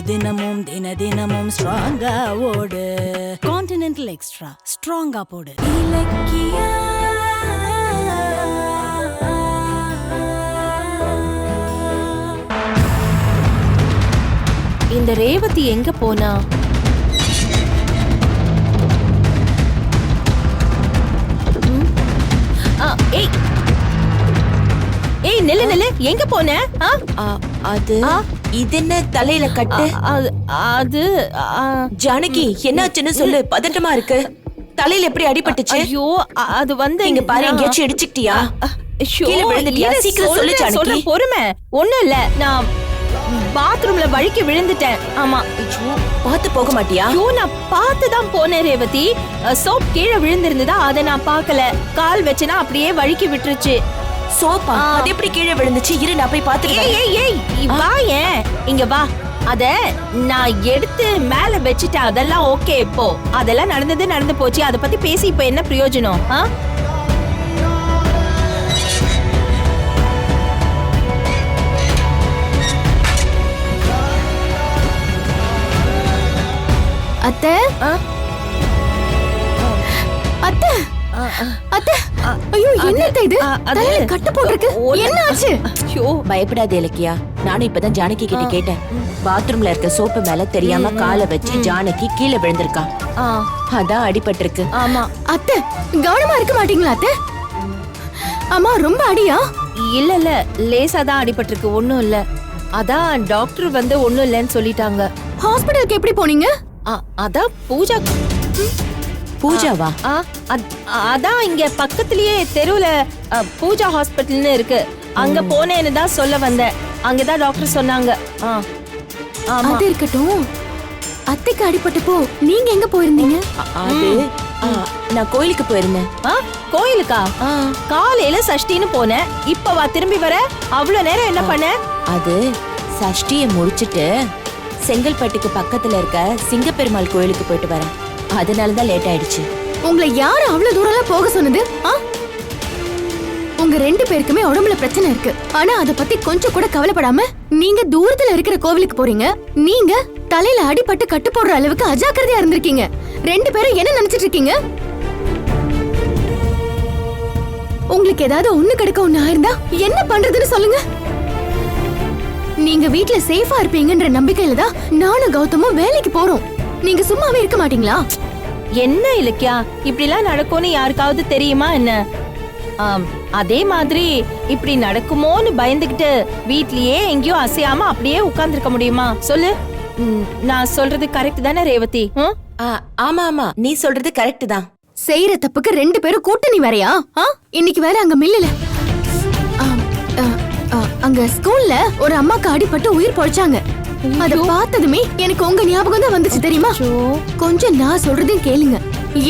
தினமும் தினமும் ஸ்ட்ராங்கா ஓடு. கான்டினென்டல் எக்ஸ்ட்ரா ஸ்ட்ராங்கா போடு. இலக்கியா இந்த ரேவதி எங்க போனா? ஏய் ஏய் நில்லு நில்லு, எங்க போன? அது இது என்ன தலையில கட்டு? அது ஜானகி என்னாச்சுன்னு சொல்லு, பதட்டமா இருக்கு. தலையில எப்படி அடிபட்டுச்சு? ஐயோ அது வந்து இங்க பாரு, எங்கேயாச்சும் இடிச்சிட்டியா? கீழே விழுந்துட்டியா? சீக்கிரம் சொல்லு ஜானகி. பொறுமை, ஒண்ணும் இல்ல, நான் பாத்ரூம்ல வழுக்கி விழுந்துட்டேன். ஆமா. பாத்து போக மாட்டியா? ஐயோ நான் பார்த்து தான் போனேன் ரேவதி. சோப் கீழே விழுந்திருந்ததா, அதை நான் பார்க்கல. கால் வச்சனா அப்படியே வழுக்கி விட்டுருச்சு. சோப்பா? அது எப்படி கீழே விழுந்துச்சு? இரு நான் போய் பாத்துக்கிறேன். ஏய் ஏய் ஏய் வா, ஏன் இங்க வா. அத நான் எடுத்து மேல வச்சிட்டேன், அதெல்லாம் ஓகே. இப்போ அதெல்லாம் நடந்து போச்சு, அத பத்தி பேசி இப்ப என்ன பிரயோஜனம்? அத்தை அத்தை அத்தை, ஐயோ என்னது இது? தலையில கட்டு போட்டுருக்கு, என்ன ஆச்சு? ஐயோ பயப்படாத இலக்கியா, நானும் இப்பதான் ஜானகி கிட்ட கேட்டேன். பாத்ரூம்ல இருக்க சோப்பு மேல தெரியாம காலை வச்சு ஜானகி கீழே விழுந்திருக்கா, அதான் அடிபட்டிருக்கு. ஆமா அத்தை, கவனமா இருக்க மாட்டீங்களா அத்தை? அம்மா ரொம்ப அடியா? இல்ல இல்ல, லேசா தான் அடிபட்டிருக்கு, ஒண்ணும் இல்ல. அதான் டாக்டர் வந்து ஒண்ணும் இல்லன்னு சொல்லிட்டாங்க. ஹாஸ்பிடலுக்கு எப்படி போனீங்க? அதான் பூஜா. பூஜாவா? அதான் இங்க பக்கத்துலயே தெருவுல பூஜா ஹாஸ்பிட்டல்னு இருக்கு, அங்க போனேன்னு தான் சொல்ல வந்தேன். அங்கதான் டாக்டர் சொன்னாங்க. அது இருக்கட்டும், அத்தைக்கு அடிபட்டப்போ நீங்க எங்க போயிருந்தீங்க? அது நான் கோயிலுக்கு போயிருந்தேன். கோயிலுக்கா? காலையில சஷ்டின்னு போனேன், இப்ப வா திரும்பி வர. அவ்வளவு நேரம் என்ன பண்ண? அது சஷ்டியை முடிச்சிட்டு செங்கல்பட்டுக்கு பக்கத்துல இருக்க சிங்கப்பெருமாள் கோயிலுக்கு போயிட்டு வரேன், அதனாலதான் லேட் ஆயிடுச்சு. உங்களை யாரு அவ்வளவு தூரம் போக சொன்னது? உங்க ரெண்டு பேருக்குமே உடம்புல பிரச்சனை இருக்கு, ஆனா அத பத்தி கொஞ்சம் கூட கவலைப்படாம நீங்க தூரத்துல இருக்கிற கோவிலுக்கு போறீங்க. நீங்க தலையில அடிபட்டு கட்டு போடுற அளவுக்கு அஜாக்கிரதையா இருந்திருக்கீங்க. ரெண்டு பேரும் என்ன நினைச்சிட்டு இருக்கீங்க? உங்களுக்கு ஏதாவது ஒண்ணு கிடைக்க ஒண்ணு ஆயிருந்தா என்ன பண்றதுன்னு சொல்லுங்க. நீங்க வீட்ல சேஃபா இருப்பீங்கன்ற நம்பிக்கையில தான் நானும் கௌதமும் வேலைக்கு போறோம். நீங்க சும்மாவே இருக்க மாட்டீங்களா? என்ன இலக்கியா, இப்படி எல்லாம் நடக்கும்னு யாருக்காவது தெரியுமா என்ன? அதே மாதிரி இப்படி நடக்குமோன்னு பயந்துகிட்டு வீட்லயே எங்கேயோ அசையாம அப்படியே உட்கார்ந்துருக்க முடியுமா சொல்லு? நான் சொல்றது கரெக்ட் தானே ரேவதி? ஆமா ஆமா, நீ சொல்றது கரெக்ட் தான். செய்யற தப்புக்கு ரெண்டு பேரும் கூட்டணி வரையா? இன்னைக்கு வேற அங்க மில்லுல அங்க ஸ்கூல்ல ஒரு அம்மாக்கு அடிபட்டு உயிர் பொழைச்சாங்க. அத பார்த்ததுமே எனக்கு உங்க ஞாபகம் தான் வந்துச்சு தெரியுமா? கொஞ்சம் நான் சொல்றதையும் கேளுங்க.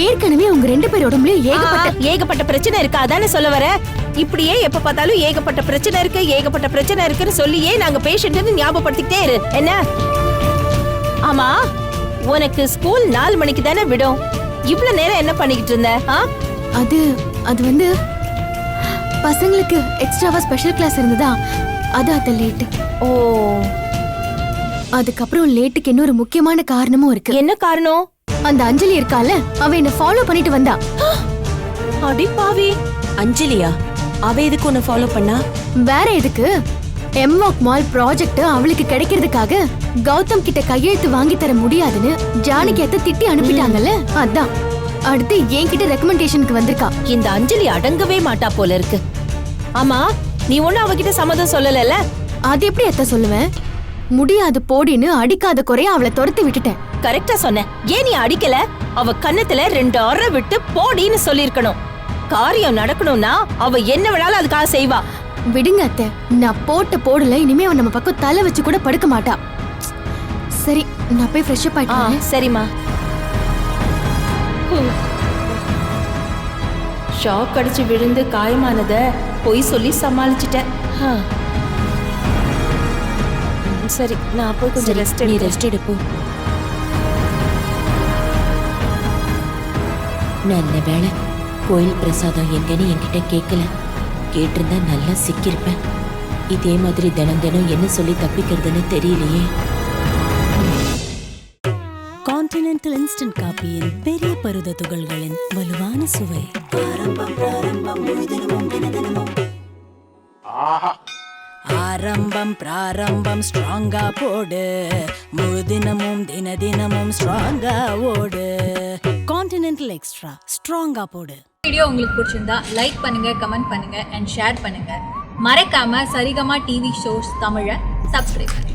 ஏற்கனவே உங்க ரெண்டு பேர் உடம்புலயும் ஏகப்பட்ட பிரச்சனை இருக்கு, அதானே சொல்ல வர? இப்படியே எப்ப பார்த்தாலும் ஏகப்பட்ட பிரச்சனை இருக்குன்னு சொல்லியே நாங்க பேஷண்ட்னு ஞாபகப்படுத்திக்கிட்டே இரு என்ன? ஆமா, உனக்கு ஸ்கூல் 4 மணிக்கு தானே விடும், இவ்வளவு நேரம் என்ன பண்ணிக்கிட்டு இருந்த? அது வந்து பசங்களுக்கு எக்ஸ்ட்ராவா ஸ்பெஷல் கிளாஸ் இருந்ததா, அது லேட். ஓ, அதுக்கப்புறம் லேட்டுக்கு இன்னொரு முக்கியமான காரணமும் இருக்கு. என்ன காரணம்? அந்த அஞ்சலி இருக்கால, அவ என்ன ஃபாலோ பண்ணிட்டு வந்தா. அடி பாவி! அஞ்சலியா? அவ எதுக்கு உன்னை ஃபாலோ பண்ணா? வேற எதுக்கு? எம்வாக் மால் ப்ராஜெக்ட் அவளுக்கு கிடைக்கிறதுக்காக கௌதம் கிட்ட கையெழுத்து வாங்கி தர முடியாதுன்னு ஜானகி அத்தை திட்டி அனுப்பிட்டாங்கல்ல, அதான். அடுத்து என்கிட்ட ரெக்கமெண்டேஷனுக்கு வந்திருக்கா. இந்த அஞ்சலி அடங்கவே மாட்டா போல இருக்கு. ஆமா, நீ ஒண்ணு அவகிட்ட சம்மதம் சொல்லல? அது எப்படி அத்தை சொல்லுவேன்? முடியாது போடின்னு அடிக்காத குறைய அவளை துரத்தி விட்டுட்டேன். கரெக்டா சொன்ன. ஏன் நீ அடிக்கல? அவ கன்னத்துல 2 அறை விட்டு போடின்னு சொல்லிருக்கணும். காரியம் நடக்கணும்னா அவ என்ன வேணாலும் அதுக்காக செய்வா. விடுங்க அத்தை, நான் போடல. இனிமே அவன் நம்ம பக்கம் தலை வச்சு கூட படுக்க மாட்டா. சரி, நான் போய் ஃப்ரெஷ் அப் ஆயிட்டேன். சரிம்மா. ஷாக் அடிச்சு விழுந்து காயமானத போய் சொல்லி சமாளிச்சிட்டேன். சரி, நான் போய் கொஞ்சம் ரெஸ்ட் எடுப்போம். நல்ல வேளை கோயில் பிரசாதம் எங்கன்னு என்கிட்ட கேட்கல. கேட்டிருந்தா நல்லா சிக்கிருப்பேன். இதே மாதிரி தினம் என்ன சொல்லி தப்பிக்கிறதுன்னு தெரியலையே. கான்டினென்டல் இன்ஸ்டன்ட் காபியின் பெரிய பருத துகள்களின் வலுவான சுவை. ஆரம்பம் பிராரம்பம் ஸ்ட்ராங்கா போடு, முழு தினமும் தினமும் ஸ்ட்ராங்கா ஓடு. கான்டினென்டல் எக்ஸ்ட்ரா ஸ்ட்ராங்கா போடு. வீடியோ உங்களுக்கு பிடிச்சிருந்தா லைக் பண்ணுங்க, கமெண்ட் பண்ணுங்க அண்ட் ஷேர் பண்ணுங்க. மறக்காம சரிகமா டிவி ஷோஸ் தமிழை சப்ஸ்கிரைப் பண்ணுங்க.